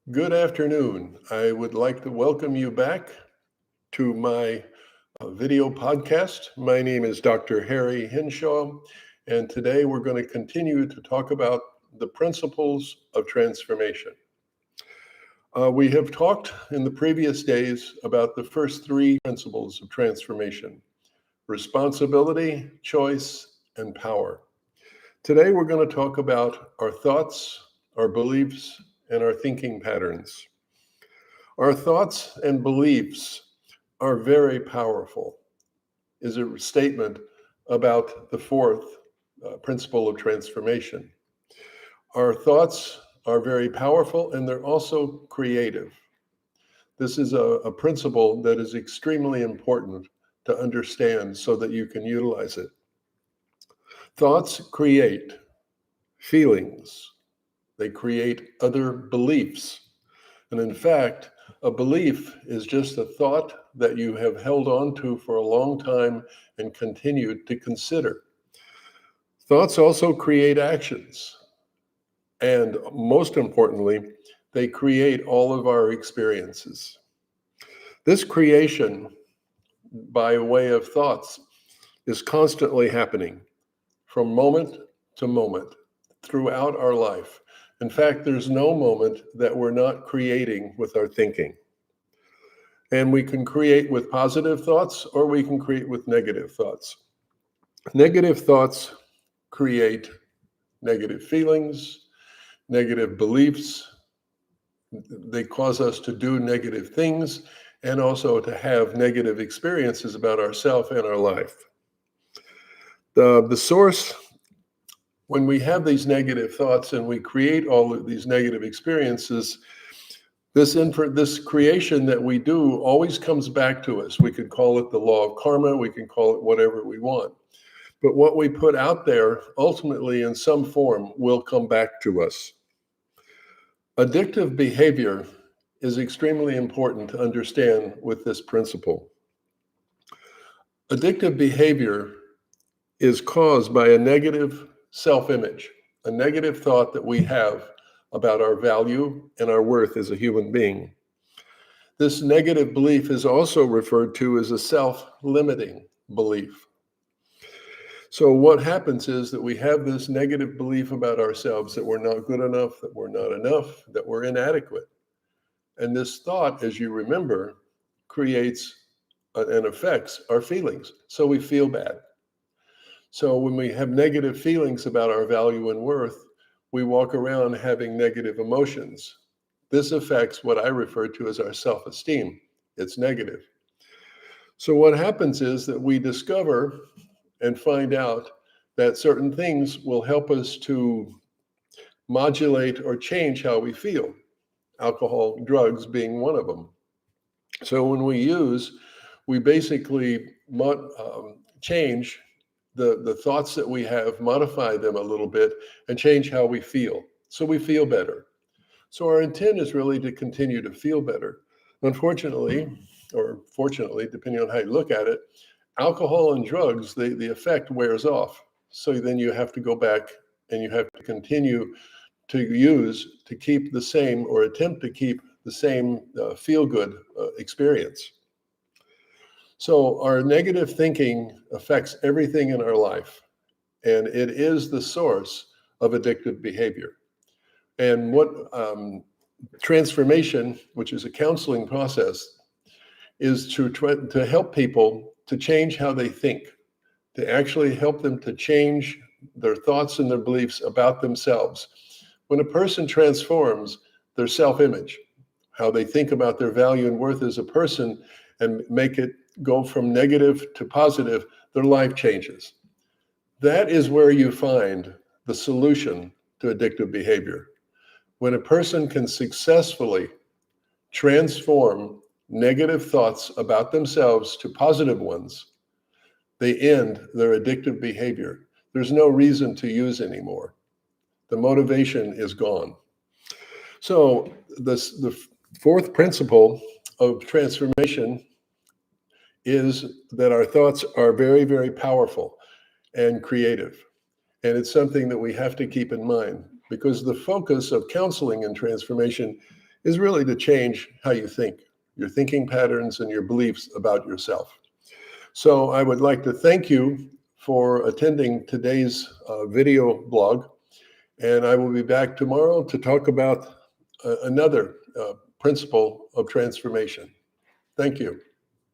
Good afternoon. I would like to welcome you back to my video podcast. My name is Dr. Harry Henshaw, and today we're going to continue to talk about the principles of transformation. We have talked in the previous days about the first three principles of transformation: responsibility, choice, and power. Today we're going to talk about our thoughts, our beliefs, and our thinking patterns. Our thoughts and beliefs are very powerful, is a statement about the fourth principle of transformation. Our thoughts are very powerful and they're also creative. This is a principle that is extremely important to understand so that you can utilize it. Thoughts create feelings, they create other beliefs. And in fact, a belief is just a thought that you have held on to for a long time and continued to consider. Thoughts also create actions. And most importantly, they create all of our experiences. This creation, by way of thoughts, is constantly happening from moment to moment throughout our life. In fact, there's no moment that we're not creating with our thinking. And we can create with positive thoughts or we can create with negative thoughts. Negative thoughts create negative feelings, negative beliefs. They cause us to do negative things and also to have negative experiences about ourselves and our life. The source, when we have these negative thoughts and we create all of these negative experiences, this creation that we do always comes back to us. We could call it the law of karma, we can call it whatever we want. But what we put out there, ultimately in some form, will come back to us. Addictive behavior is extremely important to understand with this principle. Addictive behavior is caused by a negative self-image, a negative thought that we have about our value and our worth as a human being. This negative belief is also referred to as a self-limiting belief. So what happens is that we have this negative belief about ourselves that we're not good enough, that we're not enough, that we're inadequate. And this thought, as you remember, creates and affects our feelings. So we feel bad. So when we have negative feelings about our value and worth, we walk around having negative emotions. This affects what I refer to as our self-esteem. It's negative. So what happens is that we discover and find out that certain things will help us to modulate or change how we feel. Alcohol, drugs being one of them. So when we use, we basically change the thoughts that we have, modify them a little bit, and change how we feel. So we feel better. So our intent is really to continue to feel better. Unfortunately, or fortunately, depending on how you look at it, alcohol and drugs, the effect wears off. So then you have to go back and you have to continue to use to keep the same or attempt to keep the same feel-good experience. So our negative thinking affects everything in our life, and it is the source of addictive behavior. And what transformation, which is a counseling process, is to try to help people to change how they think, to actually help them to change their thoughts and their beliefs about themselves. When a person transforms their self-image, how they think about their value and worth as a person, and make it go from negative to positive, their life changes. That is where you find the solution to addictive behavior. When a person can successfully transform negative thoughts about themselves to positive ones, they end their addictive behavior. There's no reason to use anymore. The motivation is gone. So the fourth principle of transformation is that our thoughts are very, very powerful and creative. And it's something that we have to keep in mind, because the focus of counseling and transformation is really to change how you think, your thinking patterns and your beliefs about yourself. So I would like to thank you for attending today's video blog, and I will be back tomorrow to talk about another principle of transformation. Thank you.